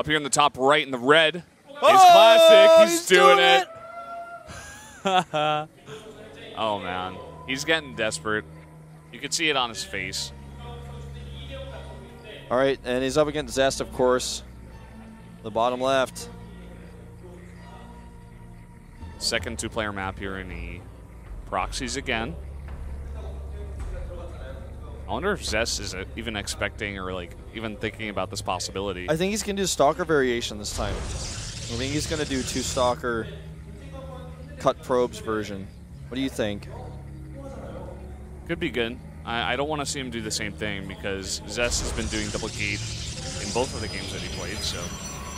Up here in the top right in the red is Classic. He's doing it. Oh, man. He's getting desperate. You can see it on his face. All right, and he's up against Zest, of course. The bottom left. Second two-player map here in the proxies again. I wonder if Zest is even expecting or like even thinking about this possibility. I think he's going to do Stalker variation this time. I think he's going to do 2 Stalker cut probes version. What do you think? Could be good. I don't want to see him do the same thing because Zest has been doing double gate in both of the games that he played. So,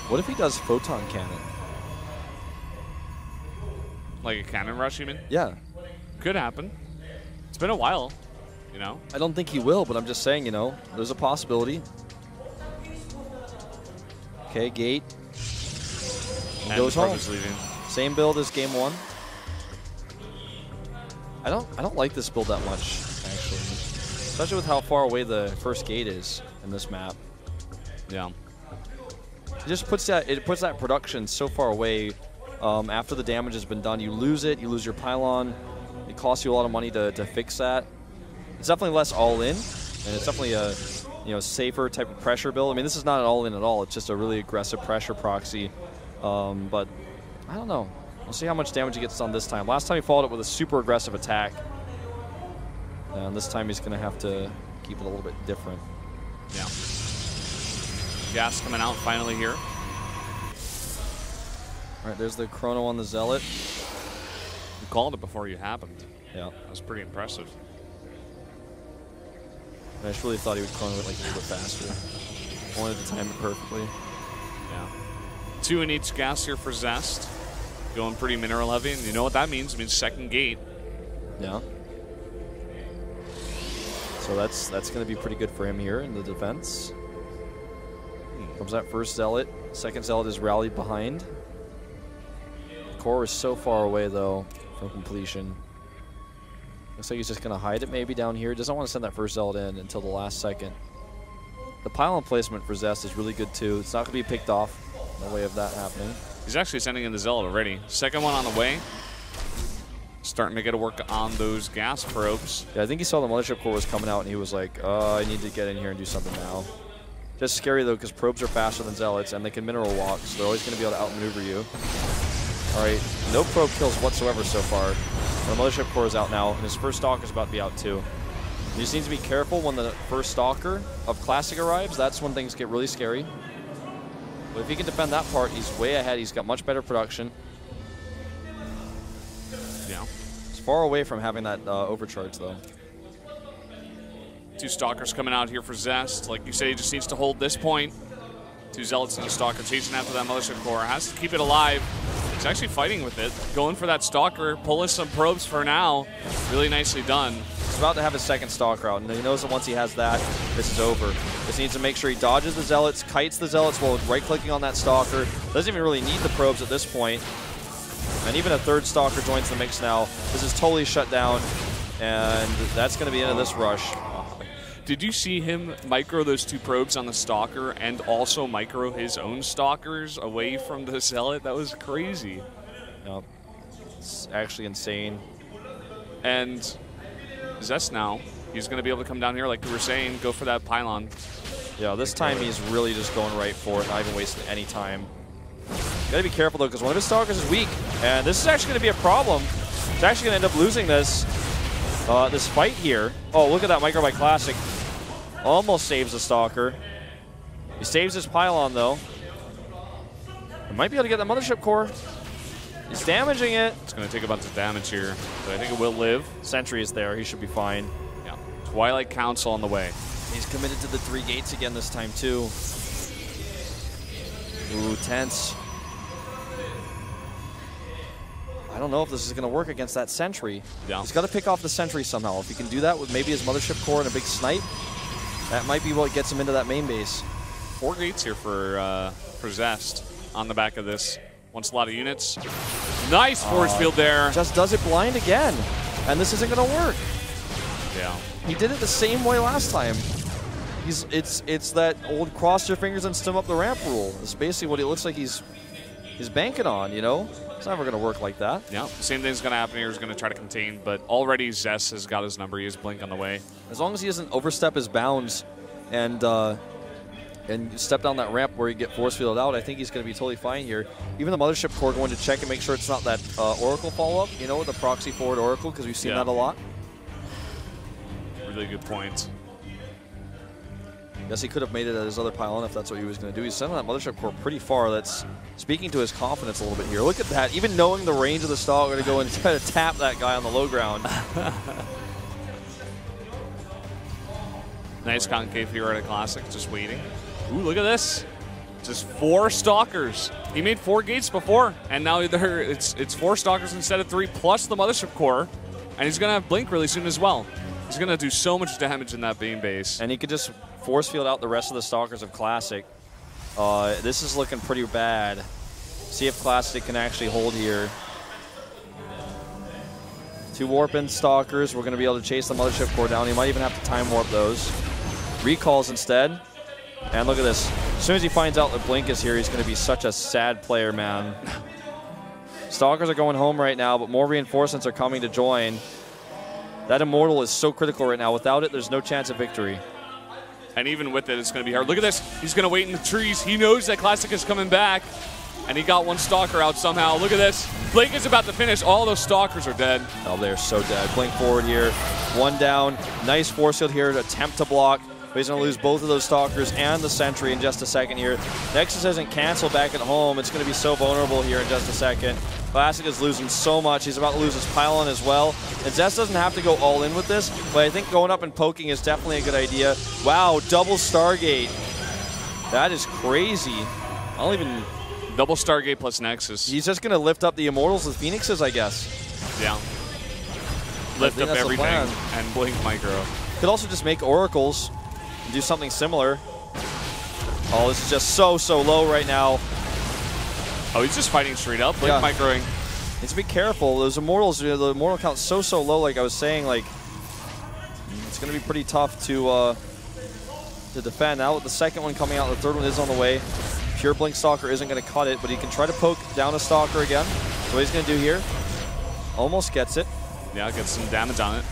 what if he does photon cannon? Like a cannon rush, you mean? Yeah. Could happen. It's been a while, you know? I don't think he will, but I'm just saying, you know, there's a possibility. Okay, gate. And goes home. Leaving. Same build as game 1. I don't like this build that much, actually. Especially with how far away the first gate is in this map. Yeah. It just puts that production so far away. After the damage has been done, you lose it. You lose your pylon. It costs you a lot of money to fix that. It's definitely less all-in, and it's definitely a safer type of pressure build. I mean, this is not an all-in at all. It's just a really aggressive pressure proxy. But I don't know. We'll see how much damage he gets on this time. Last time he followed it with a super aggressive attack. And this time he's going to have to keep it a little bit different. Yeah. Gas coming out finally here. All right, there's the chrono on the Zealot. You called it before you happened. Yeah. That was pretty impressive. I just really thought he would chrono it like a little bit faster. Wanted to time it perfectly. Yeah. 2 in each gas here for Zest. Going pretty mineral heavy, and you know what that means? It means second gate. Yeah. So that's going to be pretty good for him here in the defense. Comes that first Zealot. Second Zealot is rallied behind. Core is so far away, though, from completion. Looks like he's just going to hide it maybe down here. Doesn't want to send that first Zealot in until the last second. The pylon placement for Zest is really good, too. It's not going to be picked off. No way of that happening. He's actually sending in the Zealot already. Second one on the way. Starting to get to work on those gas probes. Yeah, I think he saw the Mothership Core was coming out, and he was like, I need to get in here and do something now. Just scary, though, because probes are faster than Zealots, and they can mineral walk, so they're always going to be able to outmaneuver you. All right, no probe kills whatsoever so far. The Mothership Core is out now, and his first Stalker is about to be out, too. He just needs to be careful when the first Stalker of Classic arrives. That's when things get really scary. But if he can defend that part, he's way ahead. He's got much better production. Yeah. He's far away from having that overcharge, though. 2 Stalkers coming out here for Zest. Like you say, he just needs to hold this point. 2 Zealots and a Stalker chasing after that Mothership Core. Has to keep it alive. He's actually fighting with it. Going for that Stalker. Pulling some probes for now. Really nicely done. He's about to have his second Stalker out, and he knows that once he has that, this is over. Just needs to make sure he dodges the Zealots, kites the Zealots while right-clicking on that Stalker. Doesn't even really need the probes at this point. And even a third Stalker joins the mix now. This is totally shut down, and that's going to be the end of this rush. Did you see him micro those 2 probes on the Stalker and also micro his own Stalkers away from the Zealot? That was crazy. Yep. It's actually insane. And Zest now, he's going to be able to come down here, like we were saying, go for that pylon. Yeah, this time he's really just going right for it, not even wasting any time. Gotta be careful, though, because one of his Stalkers is weak, and this is actually going to be a problem. He's actually going to end up losing this fight here. Oh, look at that micro by Classic. Almost saves the Stalker. He saves his pylon, though. He might be able to get the Mothership Core. He's damaging it. It's going to take a bunch of damage here, but I think it will live. Sentry is there. He should be fine. Yeah. Twilight Council on the way. He's committed to the 3 gates again this time, too. Ooh, tense. I don't know if this is going to work against that Sentry. Yeah. He's got to pick off the Sentry somehow. If he can do that with maybe his Mothership Core and a big snipe, that might be what gets him into that main base. 4 gates here for Zest on the back of this. Wants a lot of units. Nice force field there. Just does it blind again. And this isn't going to work. Yeah. He did it the same way last time. It's that old cross your fingers and stim up the ramp rule. It's basically what it looks like he's banking on, you know? It's never going to work like that. Yeah, same thing's going to happen here. He's going to try to contain, but already Zest has got his number. He has Blink on the way. As long as he doesn't overstep his bounds and step down that ramp where you get force fielded out, I think he's going to be totally fine here. Even the Mothership Core going to check and make sure it's not that Oracle follow-up, you know, with the proxy forward Oracle, because we've seen that a lot. Really good point. Guess he could have made it at his other pylon if that's what he was going to do. He's sending that Mothership Core pretty far. That's speaking to his confidence a little bit here. Look at that. Even knowing the range of the stock, going to go and try to tap that guy on the low ground. Nice concave here at a Classic, just waiting. Ooh, look at this. Just 4 Stalkers. He made 4 gates before, and now it's 4 Stalkers instead of 3, plus the Mothership Core. And he's going to have Blink really soon as well. He's going to do so much damage in that beam base. And he could just force field out the rest of the Stalkers of Classic. This is looking pretty bad. See if Classic can actually hold here. 2 Warp-in Stalkers. We're going to be able to chase the Mothership Core down. He might even have to time warp those. Recalls instead. And look at this. As soon as he finds out that Blink is here, he's going to be such a sad player, man. Stalkers are going home right now, but more reinforcements are coming to join. That Immortal is so critical right now. Without it, there's no chance of victory. And even with it, it's going to be hard. Look at this. He's going to wait in the trees. He knows that Classic is coming back. And he got 1 Stalker out somehow. Look at this. Blink is about to finish. All those Stalkers are dead. Oh, they're so dead. Blink forward here. 1 down. Nice force field here to attempt to block. But he's going to lose both of those Stalkers and the Sentry in just a second here. Nexus hasn't canceled back at home. It's going to be so vulnerable here in just a second. Classic is losing so much. He's about to lose his pylon as well. And Zest doesn't have to go all in with this, but I think going up and poking is definitely a good idea. Wow, double Stargate. That is crazy. I don't even... Double Stargate plus Nexus. He's just going to lift up the Immortals with Phoenixes, I guess. Yeah. Lift up everything and Blink Micro. Could also just make Oracles and do something similar. Oh, this is just so low right now. Oh, he's just fighting straight up. Blink microing. Needs to be careful. Those Immortals, the Immortal count's so low, like I was saying, like, it's going to be pretty tough to defend. Now with the second one coming out, the third one is on the way. Pure Blink Stalker isn't going to cut it, but he can try to poke down a Stalker again. That's what he's going to do here. Almost gets it. Yeah, gets some damage on it.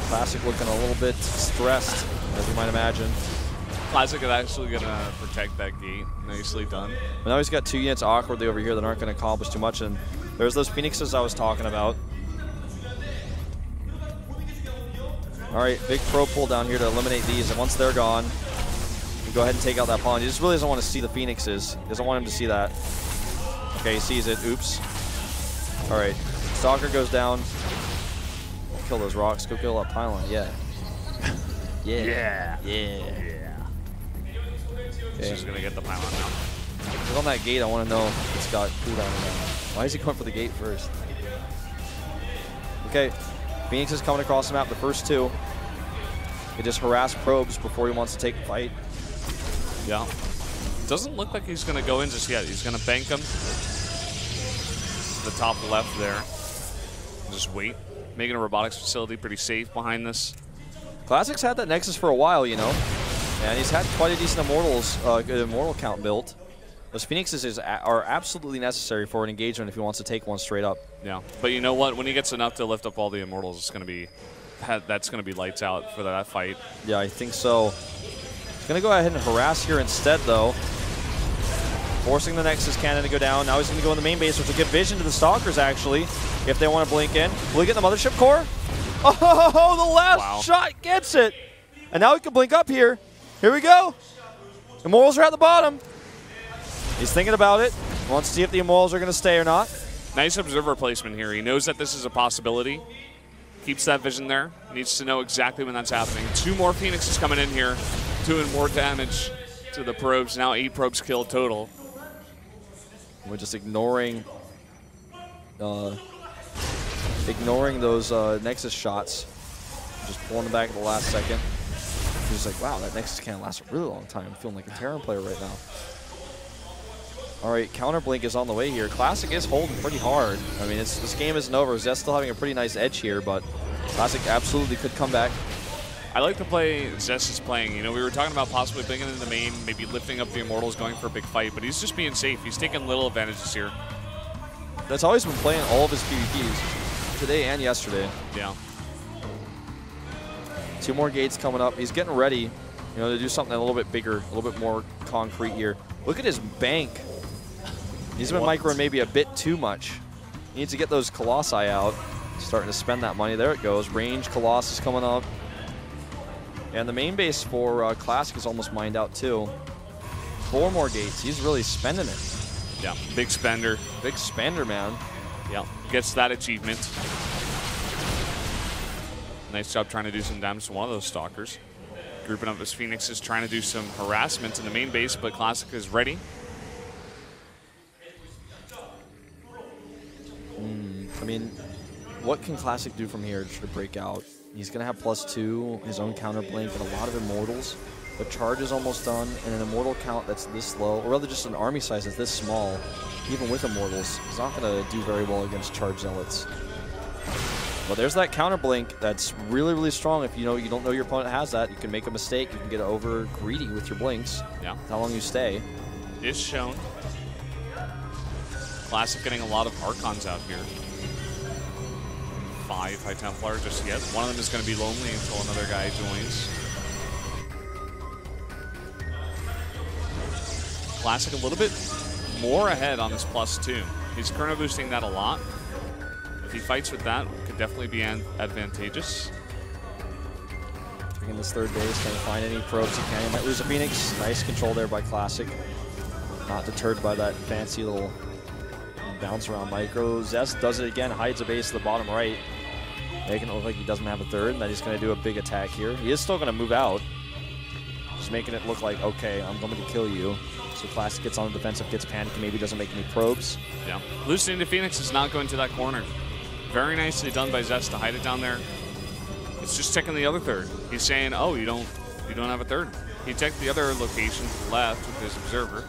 Classic looking a little bit stressed, as you might imagine. Classic is actually going to protect that gate. Nicely done. But now he's got 2 units awkwardly over here that aren't going to accomplish too much, and there's those Phoenixes I was talking about. All right, big pro pull down here to eliminate these, and once they're gone, you go ahead and take out that pawn. He just really doesn't want to see the Phoenixes. He doesn't want him to see that. Okay, he sees it. Oops. All right, Stalker goes down. Kill those rocks. Go kill that pylon. Yeah. Yeah. Okay. He's going to get the pylon now. Look on that gate. I want to know if it's got cooldown or not. Why is he going for the gate first? Okay. Phoenix is coming across the map, the first 2. He just harass probes before he wants to take the fight. Yeah. Doesn't look like he's going to go in just yet. He's going to bank him to the top left there. Just wait. Making a robotics facility pretty safe behind this. Classic's had that Nexus for a while, you know. And he's had quite a decent Immortal count built. Those Phoenixes are absolutely necessary for an engagement if he wants to take one straight up. Yeah, but you know what? When he gets enough to lift up all the Immortals, it's going to be that's going to be lights out for that fight. Yeah, I think so. He's going to go ahead and harass here instead, though. Forcing the Nexus cannon to go down. Now he's going to go in the main base, which will give vision to the Stalkers, actually, if they want to blink in. Will he get the Mothership Core? Oh, the last shot gets it. And now he can blink up here. Here we go. Immortals are at the bottom. He's thinking about it. Wants to see if the Immortals are going to stay or not. Nice observer placement here. He knows that this is a possibility. Keeps that vision there. Needs to know exactly when that's happening. 2 more Phoenixes coming in here, doing more damage to the probes. Now 8 probes killed total. We're just ignoring those Nexus shots. Just pulling them back at the last second. He's like, wow, that Nexus cannon lasts a really long time. I'm feeling like a Terran player right now. All right, counter blink is on the way here. Classic is holding pretty hard. I mean, this game isn't over. Zest still having a pretty nice edge here, but Classic absolutely could come back. I like the play Zest is playing. You know, we were talking about possibly bringing in the main, maybe lifting up the Immortals, going for a big fight, but he's just being safe. He's taking little advantages here. That's how he's been playing all of his PvPs, today and yesterday. Yeah. 2 more gates coming up. He's getting ready, you know, to do something a little bit bigger, a little bit more concrete here. Look at his bank. He's been microing maybe a bit too much. He needs to get those Colossi out. Starting to spend that money. There it goes. Range Colossus coming up. And the main base for Classic is almost mined out too. 4 more gates. He's really spending it. Yeah, big spender. Big spender, man. Yeah, gets that achievement. Nice job trying to do some damage to one of those Stalkers. Grouping up his Phoenixes, trying to do some harassment in the main base, but Classic is ready. I mean, what can Classic do from here to break out? He's going to have +2, his own counter blink, and a lot of Immortals. But charge is almost done, and an Immortal count that's this low, or rather just an army size that's this small, even with Immortals, he's not going to do very well against Charge Zealots. Well, there's that counter blink that's really, really strong. If you don't know your opponent has that, you can make a mistake. You can get over greedy with your blinks. Yeah. How long you stay. Is shown. Classic getting a lot of Archons out here. 5 High Templar just yet. One of them is going to be lonely until another guy joins. Classic a little bit more ahead on his +2. He's chrono boosting that a lot. If he fights with that, it could definitely be advantageous. Taking this third base, trying to find any probes he can. He might lose a Phoenix. Nice control there by Classic. Not deterred by that fancy little bounce around micro. Zest does it again, hides a base at the bottom right, making it look like he doesn't have a third, and that he's going to do a big attack here. He is still going to move out. Just making it look like, okay, I'm going to kill you. So Classic gets on the defensive, gets panicky, maybe doesn't make any probes. Yeah. Loosening the Phoenix is not going to that corner. Very nicely done by Zest to hide it down there. It's just checking the other third. He's saying, oh, you don't have a third. He checked the other location to the left with his observer,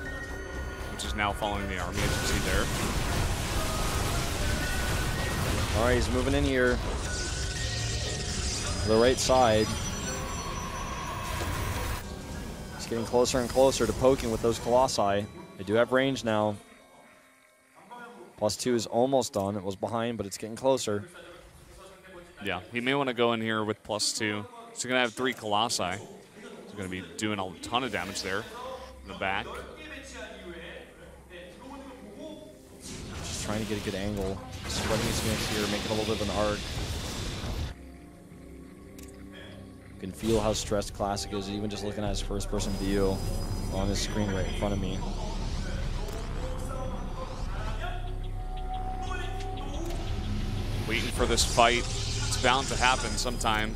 which is now following the army, as you see there. All right, he's moving in here. To the right side. He's getting closer and closer to poking with those Colossi. They do have range now. +2 is almost done. It was behind, but it's getting closer. Yeah, he may want to go in here with +2. He's going to have 3 Colossi. He's going to be doing a ton of damage there in the back. Just trying to get a good angle. Spreading his Phoenix here, making a little bit of an arc. You can feel how stressed Classic is, even just looking at his first-person view on his screen right in front of me. Waiting for this fight. It's bound to happen sometime.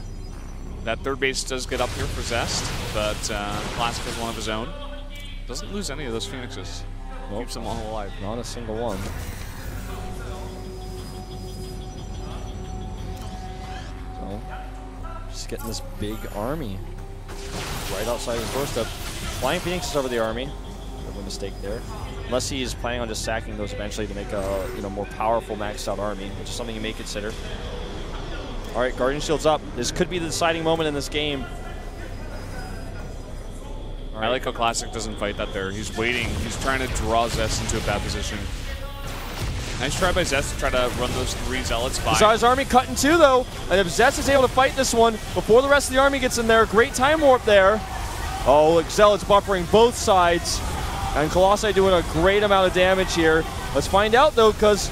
That third base does get up here for Zest, but Classic has one of his own. Doesn't lose any of those Phoenixes. Nope. Keeps them all alive. Not a single one. So, just getting this big army right outside his doorstep. Flying Phoenixes over the army. A mistake there. Unless he is planning on just sacking those eventually to make a more powerful maxed out army, which is something you may consider. All right, Guardian Shield's up. This could be the deciding moment in this game. All right. I like how Classic doesn't fight that there. He's waiting. He's trying to draw Zest into a bad position. Nice try by Zest to try to run those 3 Zealots by. He saw his army cut in 2 though, and if Zest is able to fight this one before the rest of the army gets in there, great time warp there. Oh, look, Zealots buffering both sides. And Colossi doing a great amount of damage here. Let's find out, though, because,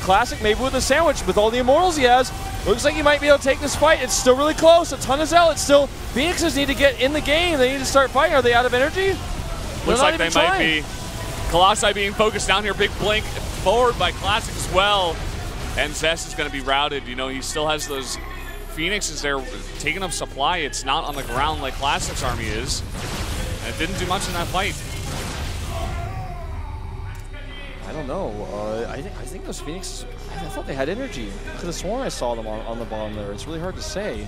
Classic, maybe with a sandwich, with all the Immortals he has, looks like he might be able to take this fight. It's still really close. A ton of Zealots still. Phoenixes need to get in the game. They need to start fighting. Are they out of energy? Looks like they might be. Colossi being focused down here. Big blink forward by Classic as well. And Zest is going to be routed. He still has those Phoenixes there taking up supply. It's not on the ground like Classic's army is. And it didn't do much in that fight. I don't know. I think those Phoenixes, I thought they had energy. I could have sworn I saw them on the bottom there. It's really hard to say.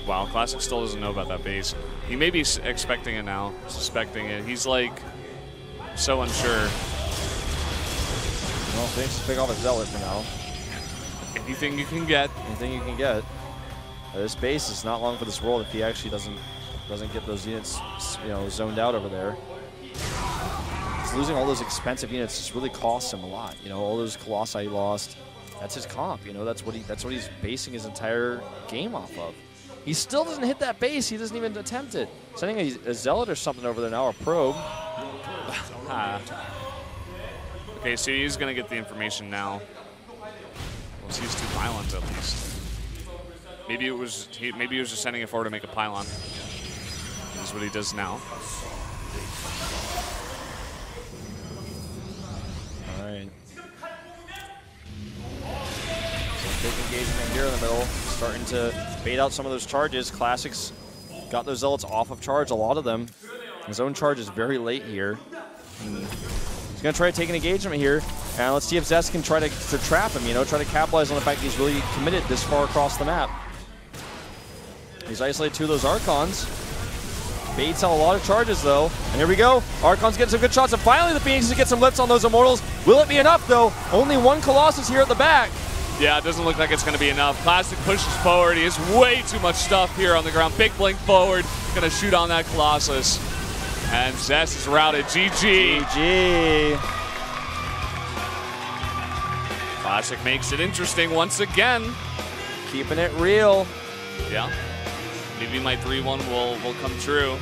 Wow, Classic still doesn't know about that base. He may be expecting it now, suspecting it. He's like so unsure. Well, Phoenix pick off a Zealot for now. Anything you can get. Anything you can get. This base is not long for this world if he actually doesn't get those units, zoned out over there. He's losing all those expensive units just really costs him a lot. All those Colossi he lost. That's his comp. That's what he's basing his entire game off of. He still doesn't hit that base. He doesn't even attempt it. Sending a Zealot or something over there now, a probe. Okay, so he's going to get the information now. We'll see his 2 pylons at least. Maybe he was just sending it forward to make a pylon. That's what he does now. All right. Big engagement here in the middle, starting to bait out some of those charges. Classics got those Zealots off of charge, a lot of them. His own charge is very late here. He's going to try to take an engagement here, and let's see if Zest can try to trap him, try to capitalize on the fact that he's really committed this far across the map. He's isolated 2 of those Archons. Baits out a lot of charges, though. And here we go. Archon's getting some good shots, and finally the Phoenixes get some lifts on those Immortals. Will it be enough, though? Only 1 Colossus here at the back. Yeah, it doesn't look like it's going to be enough. Classic pushes forward. He has way too much stuff here on the ground. Big blink forward. Going to shoot on that Colossus. And Zest is routed. GG. GG. Classic makes it interesting once again. Keeping it real. Yeah. Maybe my 3-1 will come true.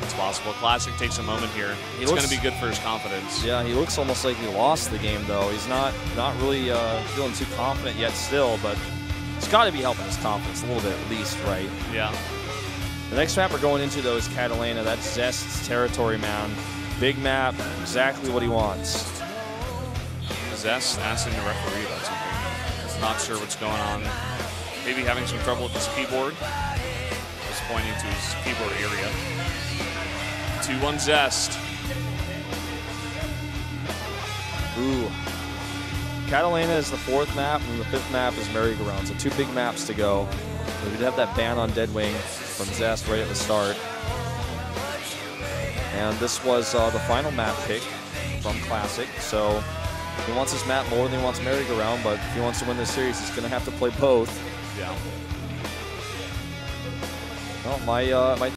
It's possible. Classic takes a moment here. It's going to be good for his confidence. Yeah, he looks almost like he lost the game, though. He's not really feeling too confident yet still, but it's got to be helping his confidence a little bit at least, right? Yeah. The next map we're going into, though, is Catalina. That's Zest's territory mound. Big map, exactly what he wants. Zest asking the referee about something. Not sure what's going on. Maybe having some trouble with his keyboard. Just pointing to his keyboard area. 2-1 Zest. Ooh. Catalina is the 4th map, and the 5th map is Merry-Go-Round. So 2 big maps to go. We did have that ban on Deadwing from Zest right at the start. And this was the final map pick from Classic. So he wants this map more than he wants Merry-Go-Round, but if he wants to win this series, he's going to have to play both. Yeah. Well, my